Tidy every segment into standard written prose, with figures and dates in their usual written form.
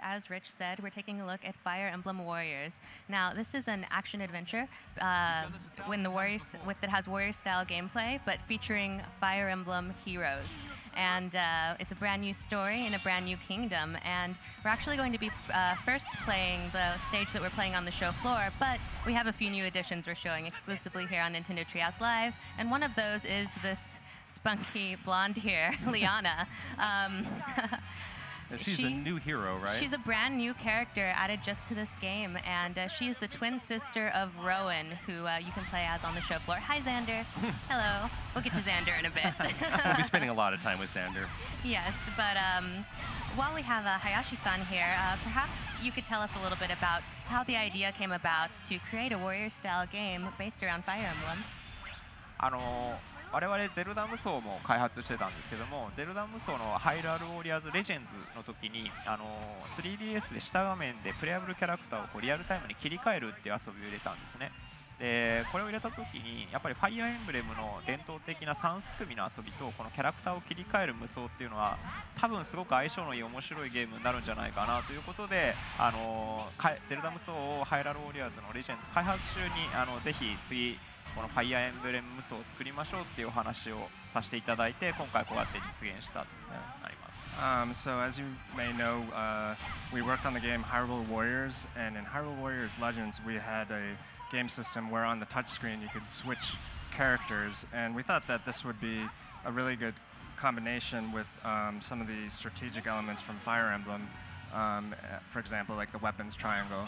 as Rich said, we're taking a look at Fire Emblem Warriors. Now, this is an action-adventure that has warrior-style gameplay, but featuring Fire Emblem heroes. And it's a brand new story in a brand new kingdom. And we're actually going to be first playing the stage that we're playing on the show floor, but we have a few new additions we're showing exclusively here on Nintendo Treehouse Live. And one of those is this spunky blonde here, Liana. She's a new hero, right? She's a brand new character added just to this game, and she is the twin sister of Rowan, who you can play as on the show floor. Hi, Xander. Hello. We'll get to Xander in a bit. We'll be spending a lot of time with Xander. Yes, but while we have Hayashi-san here, perhaps you could tell us a little bit about how the idea came about to create a warrior-style game based around Fire Emblem. 我々ゼルダ無双も開発してたんですけども、ゼルダ無双のハイラルウォリアーズレジェンズの時に3DS で下画面でプレイアブルキャラクターをこうリアルタイムに切り替えるっていう遊びを入れたんですね。でこれを入れた時にやっぱりファイアーエンブレムの伝統的な3すくみの遊びとこのキャラクターを切り替える無双っていうのは多分すごく相性のいい面白いゲームになるんじゃないかなということでゼルダ無双をハイラルウォリアーズのレジェンズ開発中にぜひ次このファイアーエンブレム無双を作りましょうっていうお話をさせていただいて今回こうやって実現したとなります。So as you may know, we worked on the game Hyrule Warriors, and in Hyrule Warriors Legends we had a game system where on the touchscreen you could switch characters, and we thought that this would be a really good combination with some of the strategic elements from Fire Emblem. For example, like the weapons triangle.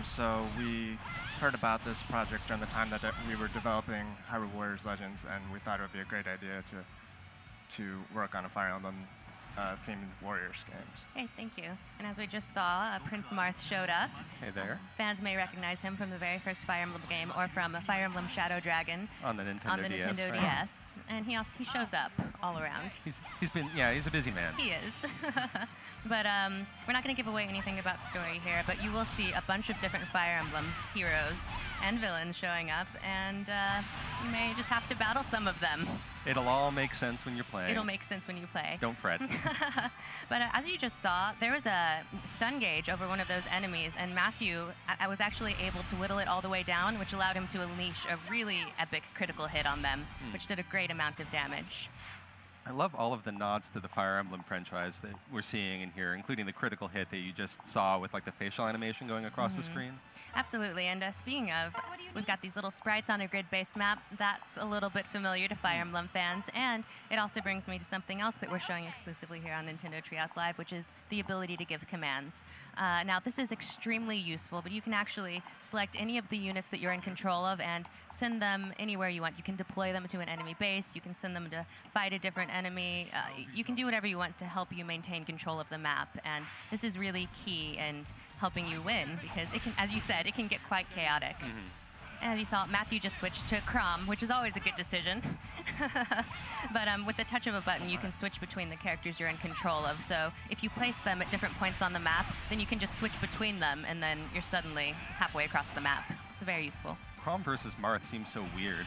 So we heard about this project during the time that we were developing Hyrule Warriors Legends, and we thought it would be a great idea to work on a Fire Emblem themed Warriors games. Hey, thank you. And as we just saw, Prince Marth showed up. Hey there. Fans may recognize him from the very first Fire Emblem game or from Fire Emblem Shadow Dragon on the Nintendo DS. DS. And he shows up all around. He's a busy man. He is. But we're not going to give away anything about story here, but you will see a bunch of different Fire Emblem heroes and villains showing up, and you may just have to battle some of them. It'll all make sense when you're playing. It'll make sense when you play. Don't fret. But as you just saw, there was a stun gauge over one of those enemies, and Matthew I was actually able to whittle it all the way down, which allowed him to unleash a really epic critical hit on them, which did a great amount of damage. I love all of the nods to the Fire Emblem franchise that we're seeing in here, including the critical hit that you just saw with like the facial animation going across the screen. Absolutely, and speaking of, we've got these little sprites on a grid-based map. That's a little bit familiar to Fire Emblem fans, and it also brings me to something else that we're showing exclusively here on Nintendo Treehouse Live, which is the ability to give commands. Now, this is extremely useful, but you can actually select any of the units that you're in control of and send them anywhere you want. You can deploy them to an enemy base, you can send them to fight a different enemy. You can do whatever you want to help you maintain control of the map, and this is really key in helping you win, because it can, as you said, it can get quite chaotic. And as you saw, Matthew just switched to Crom, which is always a good decision. But with the touch of a button, you can switch between the characters you're in control of. So if you place them at different points on the map, then you can just switch between them, and then you're suddenly halfway across the map. It's very useful. Crom versus Marth seems so weird.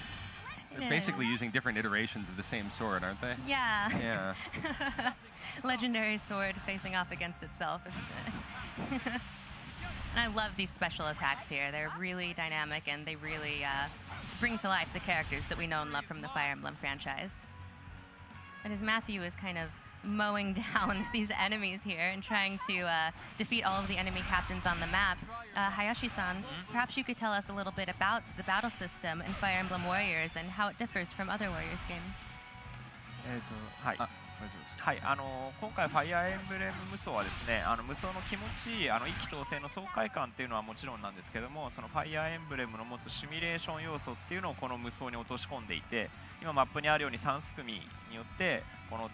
They're basically using different iterations of the same sword, aren't they? Yeah. Yeah. Legendary sword facing off against itself. And I love these special attacks here. They're really dynamic, and they really bring to life the characters that we know and love from the Fire Emblem franchise. And as Matthew is kind of mowing down these enemies here and trying to defeat all of the enemy captains on the map, Hayashi-san, perhaps you could tell us a little bit about the battle system in Fire Emblem Warriors and how it differs from other Warriors games. はい、今回、ファイアーエンブレム無双はですね、無双の気持ちいい意気投合の爽快感っていうのはもちろんなんですけども、そのファイアーエンブレムの持つシミュレーション要素っていうのをこの無双に落とし込んでいて、今マップにあるように3すくみによってこの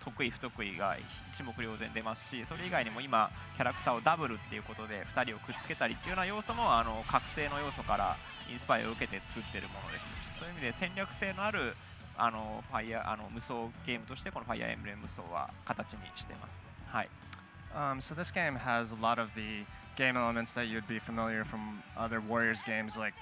得意不得意が一目瞭然出ますし、それ以外にも今キャラクターをダブルっていうことで2人をくっつけたりっていうような要素も覚醒の要素からインスパイアを受けて作っているものです。そういう意味で戦略性のある無双ゲームとしてこのファイアーエンブレム無双は形にしています。はい。So this game has a lot of the game elements that you'd be familiar from other Warriors games, like,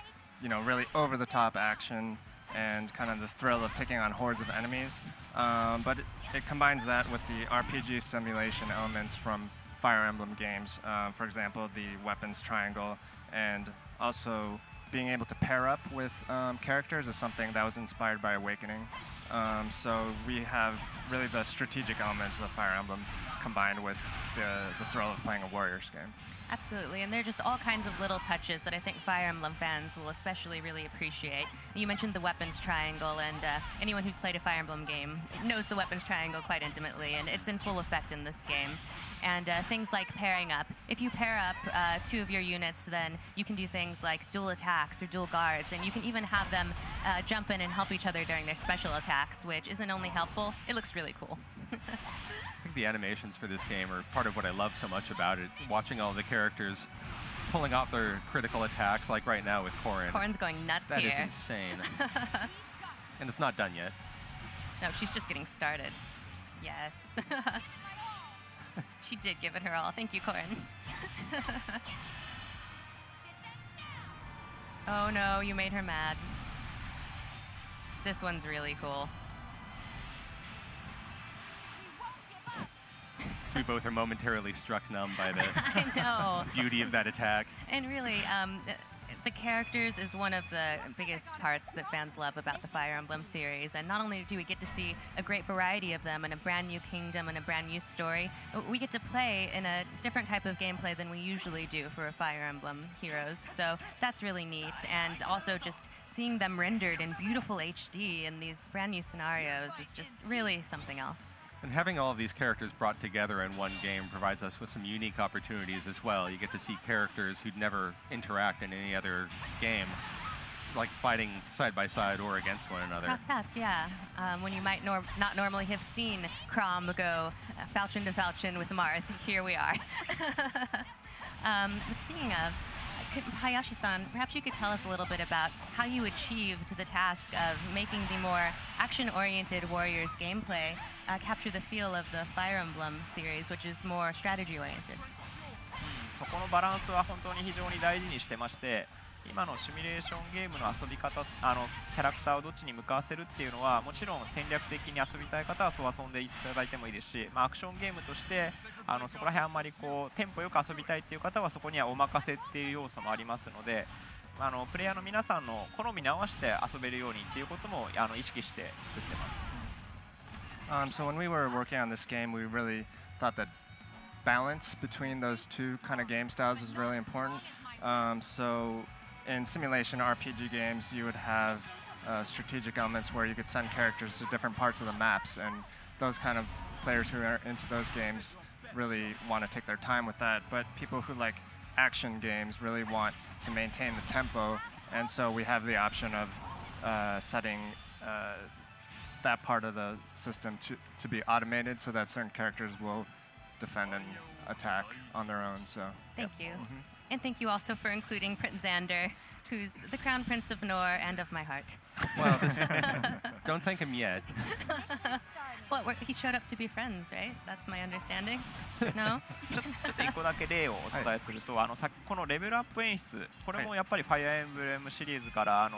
you know, really over-the-top action and kind of the thrill of taking on hordes of enemies. But it combines that with the RPG simulation elements from Fire Emblem games. For example, the weapons triangle, and also being able to pair up with characters is something that was inspired by Awakening. So we have really the strategic elements of Fire Emblem combined with the thrill of playing a Warriors game. Absolutely, and there are just all kinds of little touches that I think Fire Emblem fans will especially really appreciate. You mentioned the weapons triangle, and anyone who's played a Fire Emblem game knows the weapons triangle quite intimately, and it's in full effect in this game. And things like pairing up. If you pair up two of your units, then you can do things like dual attacks or dual guards, and you can even have them jump in and help each other during their special attacks, which isn't only helpful, it looks really cool. I think the animations for this game are part of what I love so much about it. Watching all the characters pulling off their critical attacks, like right now with Corrin. Corrin's going nuts That here. is insane. And it's not done yet. No, she's just getting started. Yes. She did give it her all. Thank you, Corrin. Oh no, you made her mad. This one's really cool. We both are momentarily struck numb by the I know. beauty of that attack. And really, the characters is one of the biggest parts that fans love about the Fire Emblem series. And not only do we get to see a great variety of them and a brand new kingdom and a brand new story, we get to play in a different type of gameplay than we usually do for Fire Emblem heroes. So that's really neat. And also just seeing them rendered in beautiful HD in these brand new scenarios is just really something else. And having all of these characters brought together in one game provides us with some unique opportunities as well. You get to see characters who'd never interact in any other game, like fighting side by side or against one another. Cross paths, yeah. When you might not normally have seen Chrom go falchion to falchion with Marth, here we are. Speaking of, Hayashi-san, perhaps you could tell us a little bit about how you achieved the task of making the more action-oriented Warriors gameplay capture the feel of the Fire Emblem series, which is more strategy-oriented. そこのバランスは本当に非常に大事にしてまして、今のシミュレーションゲームの遊び方、キャラクターをどっちに向かわせるっていうのはもちろん戦略的に遊びたい方はそう遊んでいただいてもいいですし、アクションゲームとしてそこら辺あんまりこうテンポよく遊びたいっていう方はそこにはお任せっていう要素もありますので、プレイヤーの皆さんの好みに合わせて遊べるようにっていうことも意識して作ってます。So when we were working on this game, we really thought that balance between those two kind of game styles was really important. So in simulation RPG games, you would have strategic elements where you could send characters to different parts of the maps, and those kind of players who are into those games really want to take their time with that. But people who like action games really want to maintain the tempo, and so we have the option of setting that part of the system to be automated so that certain characters will defend and attack on their own. So thank you. And thank you also for including Prince Xander, who's the Crown Prince of Nor and of my heart. Well, don't thank him yet. Well, he showed up to be friends, right? That's my understanding. No? ちょっと1個だけ例をお伝えすると、このレベルアップ演出、これもやっぱりファイアーエンブレムシリーズから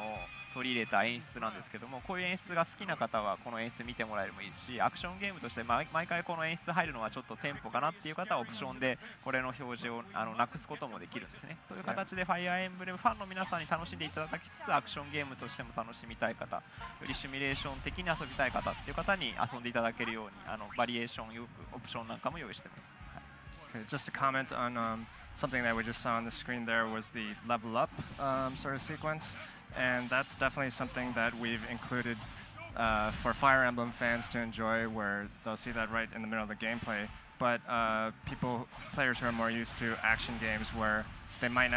取り入れた演出なんですけども、こういう演出が好きな方はこの演出見てもらえるもいいし、アクションゲームとして毎回この演出入るのはちょっとテンポかなっていう方はオプションでこれの表示をなくすこともできるんですね。そういう形でファイアーエンブレムファンの皆さんに楽しんでいただきつつ、アクションゲームとしても楽しみたい方、よりシミュレーション的に遊びたい方っていう方に遊んでいただけるようにバリエーションよくオプションなんかも用意してます。Okay, just to comment on something that we just saw on the screen there was the level up sort of sequence. And that's definitely something that we've included for Fire Emblem fans to enjoy, where they'll see that right in the middle of the gameplay. But players who are more used to action games, where they might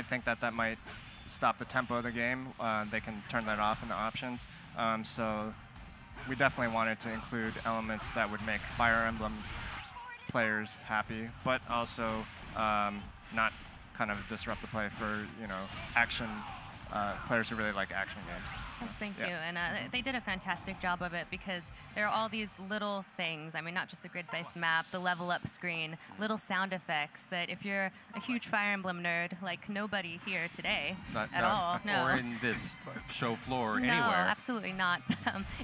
think that might stop the tempo of the game, they can turn that off in the options. So we definitely wanted to include elements that would make Fire Emblem players happy, but also not kind of disrupt the play for action. Players who really like action games. Yes, thank you. And they did a fantastic job of it because there are all these little things. I mean, not just the grid-based map, the level up screen, little sound effects that if you're a huge Fire Emblem nerd, like nobody here today at all. No. Or in this show floor or no, anywhere. Absolutely not.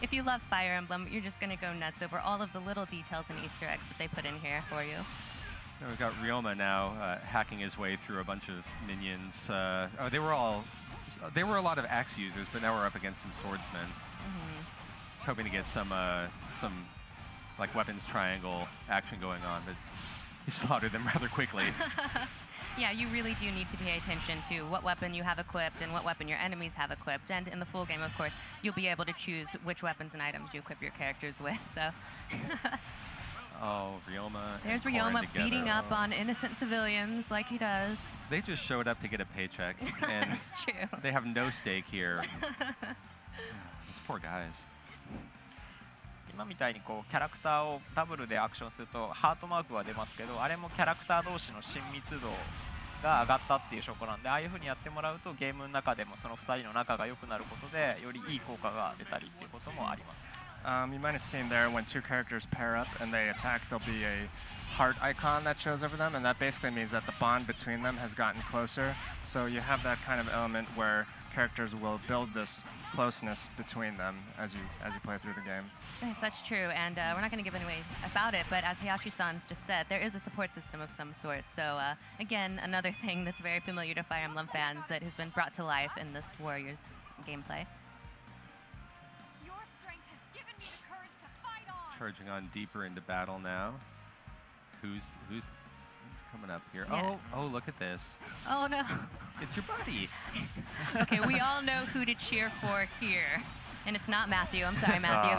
If you love Fire Emblem, you're just going to go nuts over all of the little details and Easter eggs that they put in here for you. Now we've got Ryoma now hacking his way through a bunch of minions. They were a lot of axe users, but now we're up against some swordsmen. Hoping to get some like weapons triangle action going on, but he slaughtered them rather quickly. Yeah, you really do need to pay attention to what weapon you have equipped and what weapon your enemies have equipped. And in the full game, of course, you'll be able to choose which weapons and items you equip your characters with. So. Oh, Ryoma. There's Ryoma beating up on innocent civilians like he does. They just showed up to get a paycheck, and That's true. they have no stake here. These poor guys. 今みたいにこうキャラクターをダブルでアクションするとハートマークは出ますけど、あれもキャラクター同士の親密度が上がったっていう証拠なんで、ああいう風にやってもらうとゲームの中でもその2人の仲が良くなることでよりいい効果が出たりっていうこともあります。You might have seen there when two characters pair up and they attack, there'll be a heart icon that shows over them, and that basically means that the bond between them has gotten closer. So you have that kind of element where characters will build this closeness between them as you play through the game. Yes, that's true, and we're not going to give away about it, but as Hayashi-san just said, there is a support system of some sort. So again, another thing that's very familiar to Fire Emblem fans that has been brought to life in this Warriors gameplay. Charging on deeper into battle now. Who's coming up here? Yeah. Oh, look at this. Oh no. It's your buddy. Okay, we all know who to cheer for here. And it's not Matthew. I'm sorry, Matthew.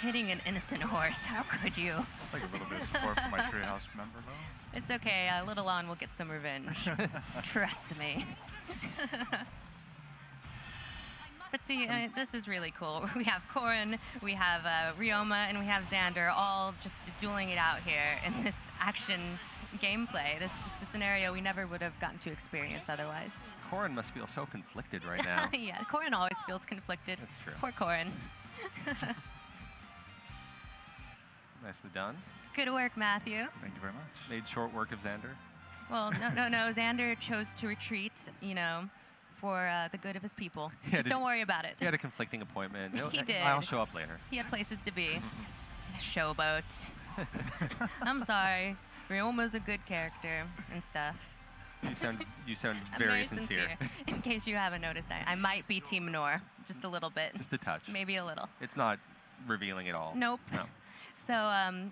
Hitting an innocent horse. How could you? Like a little bit of support from my treehouse member, though. It's okay. Little on will get some revenge. Trust me. But see, this is really cool. We have Corrin, we have Ryoma, and we have Xander all just dueling it out here in this action gameplay. That's just a scenario we never would have gotten to experience otherwise. Corrin must feel so conflicted right now. Yeah, Corrin always feels conflicted. That's true. Poor Corrin. Nicely done. Good work, Matthew. Thank you very much. Made short work of Xander. Well, no. Xander chose to retreat, you know, for the good of his people. Just don't worry about it. He had a conflicting appointment. He did. I'll show up later. He had places to be. Showboat. I'm sorry. Ryoma's a good character and stuff. You sound very sincere. In case you haven't noticed, I might be Team Nor, just a little bit. Just a touch. Maybe a little. It's not revealing at all. Nope. No. So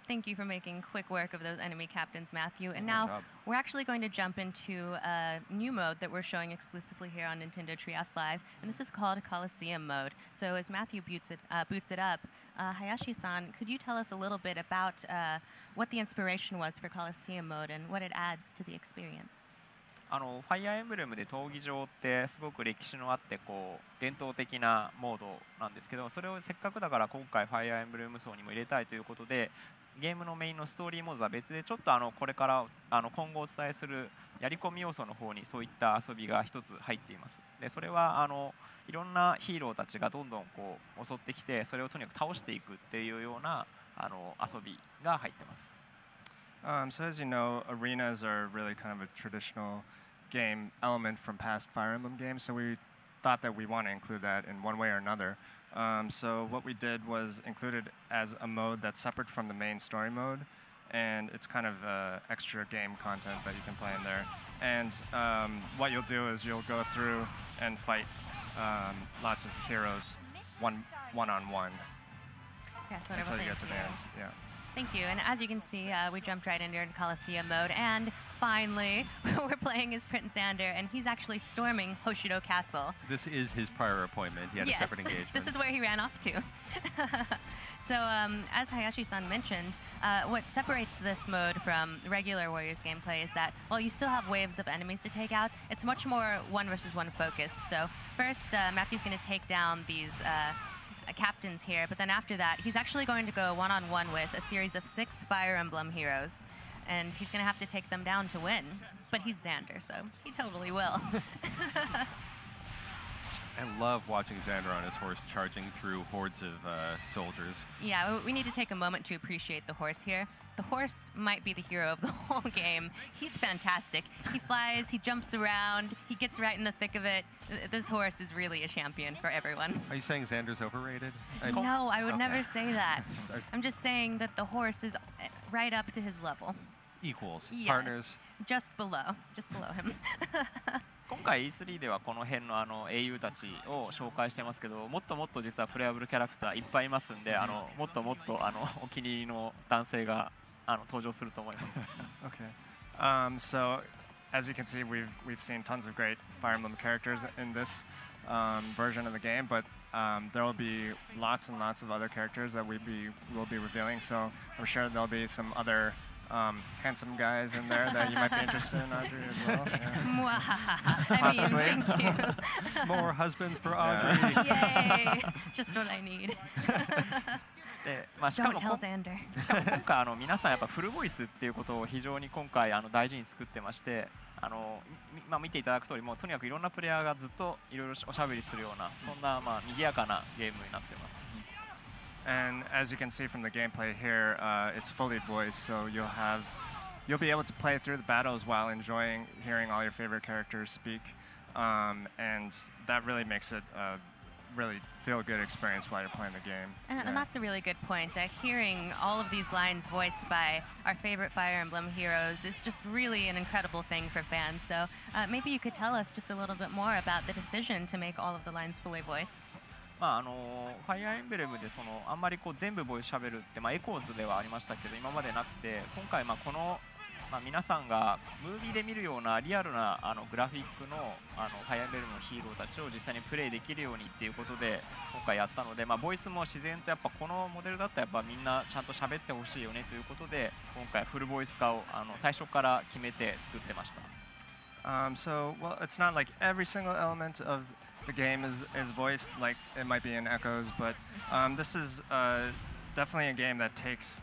thank you for making quick work of those enemy captains, Matthew. And now we're actually going to jump into a new mode that we're showing exclusively here on Nintendo Treehouse Live, and this is called Colosseum mode. So as Matthew boots it up, Hayashi-san, could you tell us a little bit about what the inspiration was for Colosseum mode and what it adds to the experience? ファイアーエンブレムで闘技場ってすごく歴史のあってこう伝統的なモードなんですけど、それをせっかくだから今回ファイアーエンブレム層にも入れたいということで、ゲームのメインのストーリーモードは別でちょっとこれから今後お伝えするやり込み要素の方にそういった遊びが一つ入っています。でそれはいろんなヒーローたちがどんどんこう襲ってきて、それをとにかく倒していくっていうような遊びが入ってます。So as you know, arenas are really kind of a traditional game element from past Fire Emblem games, so we thought that we want to include that in one way or another. So what we did was include it as a mode that's separate from the main story mode, and it's kind of extra game content that you can play in there. And what you'll do is you'll go through and fight lots of heroes one-on-one until you get to the end. Yeah. Thank you. And as you can see, we jumped right into Colosseum mode, and finally, we're playing as Prince Xander, and he's actually storming Hoshido Castle. This is his prior appointment. He had a separate engagement. This is where he ran off to. So, as Hayashi-san mentioned, what separates this mode from regular Warriors gameplay is that while you still have waves of enemies to take out, it's much more one versus one focused. So first, Matthew's going to take down these captains here, but then after that, he's actually going to go one-on-one with a series of 6 Fire Emblem heroes, and he's going to have to take them down to win. But he's Xander, so he totally will. I love watching Xander on his horse charging through hordes of soldiers. Yeah, we need to take a moment to appreciate the horse here. The horse might be the hero of the whole game. He's fantastic. He flies, he jumps around, he gets right in the thick of it. This horse is really a champion for everyone. Are you saying Xander's overrated? No, I would never say that. I'm just saying that the horse is right up to his level. Equals, Yes. partners. Just below him. 今回 E3 ではこの辺の英雄たちを紹介してますけど、もっともっと実はプレイアブルキャラクターいっぱいいますんで、もっともっとお気に入りの男性が登場すると思います。Okay. So as you can see, we've seen tons of great Fire Emblem characters in this version of the game, but there will be lots and lots of other characters that we'll be revealing. So I'm sure there'll be some other handsome guys in there that you might be interested in, Audrey, as well. Yeah. Possibly. I mean, thank you. More husbands for Audrey. Yay! Just what I need. でしか Don't も tell Xander. 今回皆さんやっぱフルボイスっていうことを非常に今回大事に作ってまして、見ていただく通りもうとにかくいろんなプレイヤーがずっといろいろおしゃべりするようなそんな賑やかなゲームになってます。And as you can see from the gameplay here, it's fully voiced, so you'll be able to play through the battles while enjoying hearing all your favorite characters speak, and that really makes it a really feel-good experience while you're playing the game. And that's a really good point. Hearing all of these lines voiced by our favorite Fire Emblem heroes is just really an incredible thing for fans. So maybe you could tell us just a little bit more about the decision to make all of the lines fully voiced. ファイアーエンブレムであんまり全部ボイスしゃべるってエコーズではありましたけど今までなくて今回この皆さんがムービーで見るようなリアルなグラフィックのファイアーエンブレムのヒーローたちを実際にプレイできるようにっていうことで今回やったのでボイスも自然とやっぱこのモデルだったらやっぱみんなちゃんと喋ってほしいよねということで今回フルボイス化を最初から決めて作ってました。So, well, it's not like every single element of the game is voiced like it might be in Echoes, but this is definitely a game that takes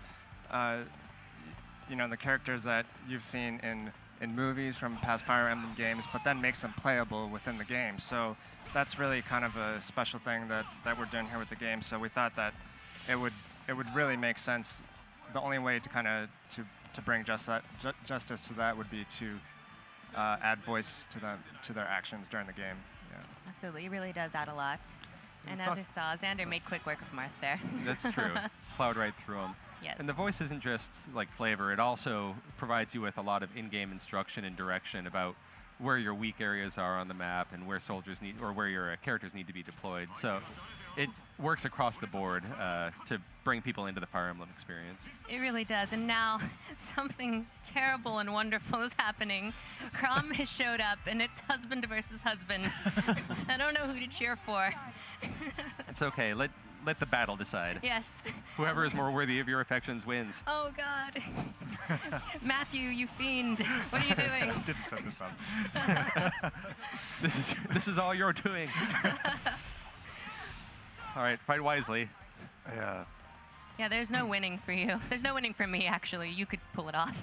the characters that you've seen in movies from past Fire Emblem games, but then makes them playable within the game. So that's really kind of a special thing that we're doing here with the game. So we thought that it would really make sense. The only way to kind of to bring justice to that would be to add voice to their actions during the game. Yeah. Absolutely, it really does add a lot. And as we saw, Xander made quick work of Marth there. That's true. Plowed right through them. Yes. And the voice isn't just like flavor, it also provides you with a lot of in-game instruction and direction about where your weak areas are on the map and where soldiers need, or where your characters need to be deployed. So it works across the board to bring people into the Fire Emblem experience. It really does. And now something terrible and wonderful is happening. Crom has showed up, and it's husband versus husband. I don't know who to cheer for. It's okay. Let the battle decide. Yes. Whoever is more worthy of your affections wins. Oh, God. Matthew, you fiend. What are you doing? I didn't set this up. This is all you're doing. All right, fight wisely. Yeah. Yeah, there's no winning for you. There's no winning for me, actually. You could pull it off.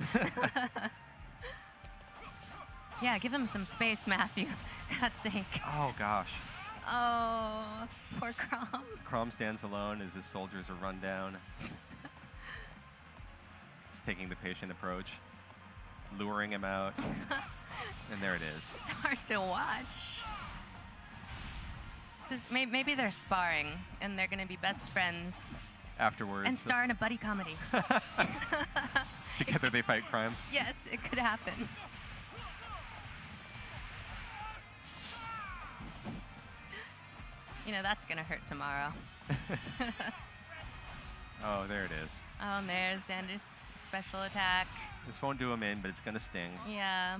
Yeah, give him some space, Matthew. For God's sake. Oh, gosh. Oh, poor Crom. Crom stands alone as his soldiers are run down. He's taking the patient approach, luring him out, and there it is. It's hard to watch. Maybe they're sparring, and they're going to be best friends. Afterwards. And star in a buddy comedy. Together they fight crime. Yes, it could happen. You know, that's going to hurt tomorrow. Oh, there it is. Oh, and there's Xander's special attack. This won't do him in, but it's going to sting. Yeah.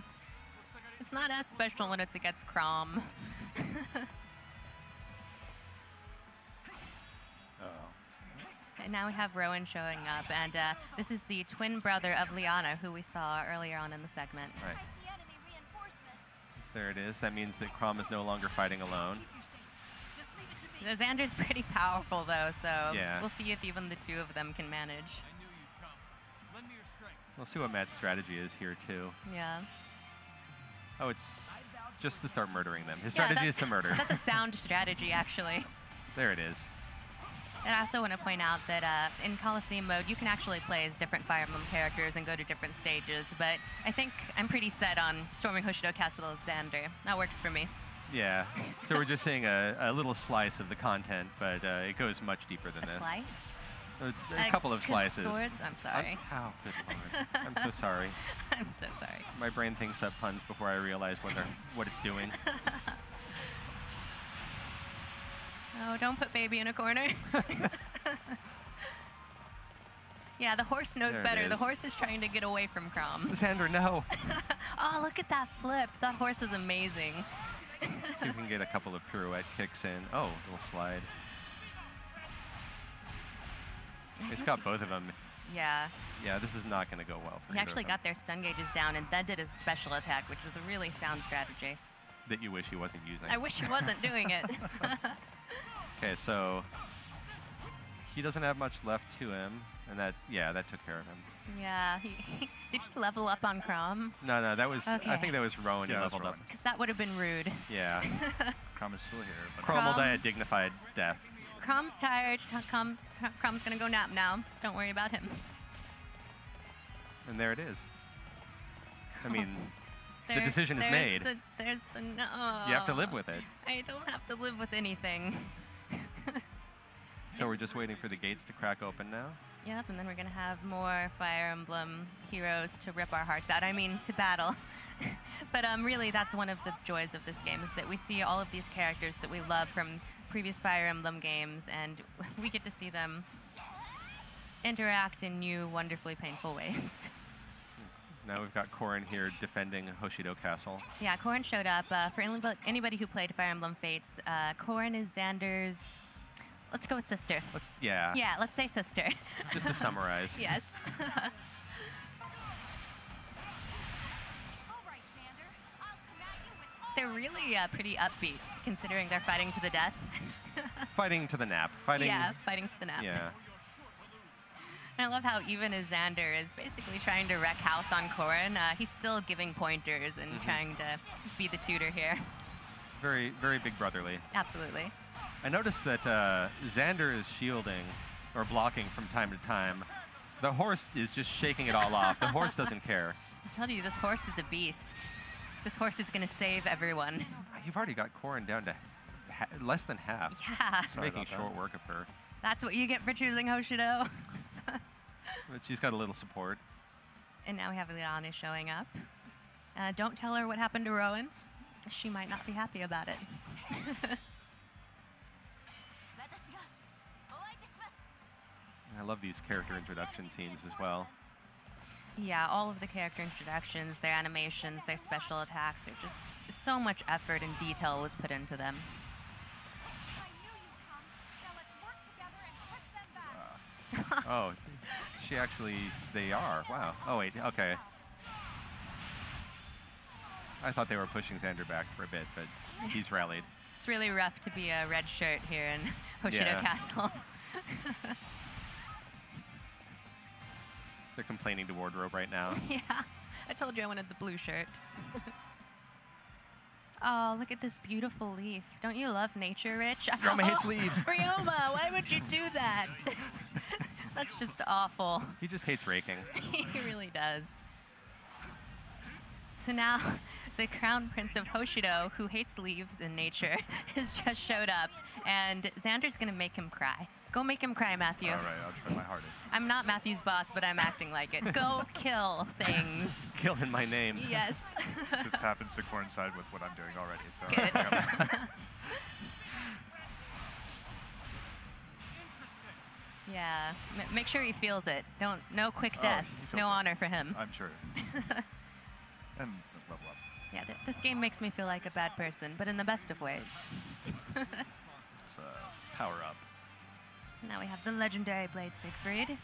It's not as special when it's against Crom. And now we have Rowan showing up, and this is the twin brother of Liana, who we saw earlier on in the segment. Right. There it is. That means that Crom is no longer fighting alone. Xander's pretty powerful, though, so yeah. We'll see if even the two of them can manage. We'll see what Matt's strategy is here, too. Yeah. Oh, it's just to start murdering them. His strategy is to murder. That's a sound strategy, actually. There it is. And I also want to point out that in Colosseum mode, you can actually play as different Fire Emblem characters and go to different stages, but I think I'm pretty set on storming Hoshido Castle as Xander. That works for me. Yeah. So we're just seeing a little slice of the content, but it goes much deeper than this. A slice? A couple of slices. Swords? I'm sorry. Oh, good lord. I'm so sorry. I'm so sorry. My brain thinks up puns before I realize what it's doing. Oh, don't put baby in a corner. Yeah, the horse knows There it better. The is. horse is trying to get away from Crom. Xander, no. Oh, look at that flip. That horse is amazing. See if we can get a couple of pirouette kicks in. Oh, little slide. It's got both of them. Yeah. Yeah, this is not going to go well for He either actually of them. got their stun gauges down and then did his special attack, which was a really sound strategy. That you wish he wasn't using. I wish he wasn't doing it. Okay, so he doesn't have much left to him, and that took care of him. Yeah. Did he level up on Crom? No, that was I Okay. think that was Rowan Yeah, who that's leveled up. Rowan. Because that would have been rude. Yeah. Crom is still here. But Crom will Crom- die a dignified death. Crom's tired. Crom's gonna go nap now. Don't worry about him. And there it is. I mean, the There- decision is there's made. There's the no. You have to live with it. I don't have to live with anything. So we're just waiting for the gates to crack open now. Yep, and then we're gonna have more Fire Emblem heroes to rip our hearts out. I mean, to battle. But really, that's one of the joys of this game, is that we see all of these characters that we love from previous Fire Emblem games, and we get to see them interact in new, wonderfully painful ways. Now we've got Corrin here defending Hoshido Castle. Yeah, Corrin showed up. For anybody who played Fire Emblem Fates, Corrin is Xander's... Let's go with sister. Yeah. Yeah, let's say sister. Just to summarize. Yes. They're really pretty upbeat, considering they're fighting to the death. Fighting to the nap. Fighting. Yeah, fighting to the nap. Yeah. And I love how even as Xander is basically trying to wreck house on Corrin, he's still giving pointers and trying to be the tutor here. Very, very big brotherly. Absolutely. I noticed that Xander is shielding or blocking from time to time. The horse is just shaking it all off. The horse doesn't care. I told you, this horse is a beast. This horse is going to save everyone. You've already got Corrin down to less than half. Yeah. You're making about that. short work of her. That's what you get for choosing Hoshido. But she's got a little support. And now we have Liana showing up. Don't tell her what happened to Rowan. She might not be happy about it. I love these character introduction scenes as well. Yeah, all of the character introductions, their animations, their special attacks, they're just so much effort and detail was put into them. Oh, they are. Wow. Oh, wait, okay. I thought they were pushing Xander back for a bit, but he's rallied. It's really rough to be a red shirt here in Hoshido Yeah. Castle. They're complaining to Wardrobe right now. Yeah, I told you I wanted the blue shirt. Oh, look at this beautiful leaf. Don't you love nature, Rich? Ryoma hates leaves. Ryoma, why would you do that? That's just awful. He just hates raking. He really does. So now, the Crown Prince of Hoshido, who hates leaves and nature, has just showed up, and Xander's gonna make him cry. Go make him cry, Matthew. all right, I'll try my hardest. I'm not Matthew's boss, but I'm acting like it. Go kill things. Kill in my name. Yes. Just happens to coincide with what I'm doing already. So Good. Yeah. Make sure he feels it. No quick Oh, death. he feels No it. honor for him. I'm sure. And level up. Yeah, this game makes me feel like a bad person, but in the best of ways. It's power up. Now we have the legendary Blade Siegfried.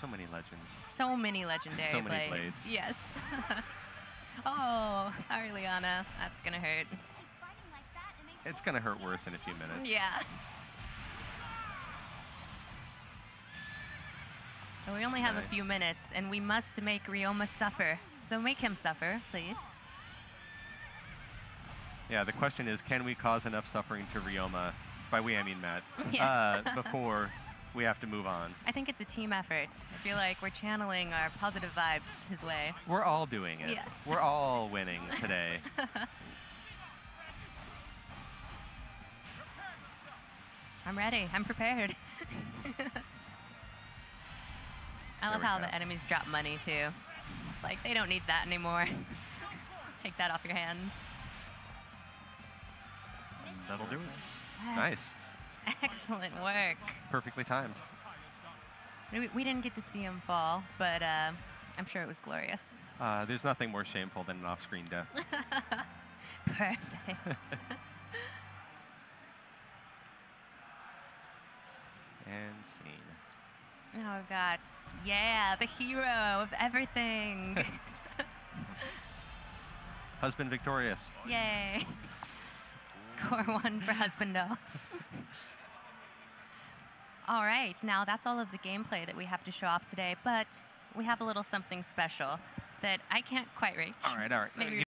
So many legends. So many legendary So many blades. blades. Yes. Oh, sorry, Liana. That's gonna hurt. It's going to hurt worse in a few minutes. Yeah. So we only have a Nice. few minutes, and we must make Ryoma suffer. So make him suffer, please. Yeah, the question is, can we cause enough suffering to Ryoma, by we I mean Matt, Yes. before we have to move on? I think it's a team effort. I feel like we're channeling our positive vibes his way. We're all doing it. Yes. We're all winning today. I'm ready. I'm prepared. I love we how go. the enemies drop money too. Like, they don't need that anymore. Take that off your hands. That'll do it. Yes. Nice. Excellent work. Perfectly timed. We didn't get to see him fall, but I'm sure it was glorious. There's nothing more shameful than an off-screen death. Perfect. And scene. Now we've got, yeah, the hero of everything. Husband victorious. Yay. Score 1 for Husbando. All right, now that's all of the gameplay that we have to show off today, but we have a little something special that I can't quite reach. All right. Maybe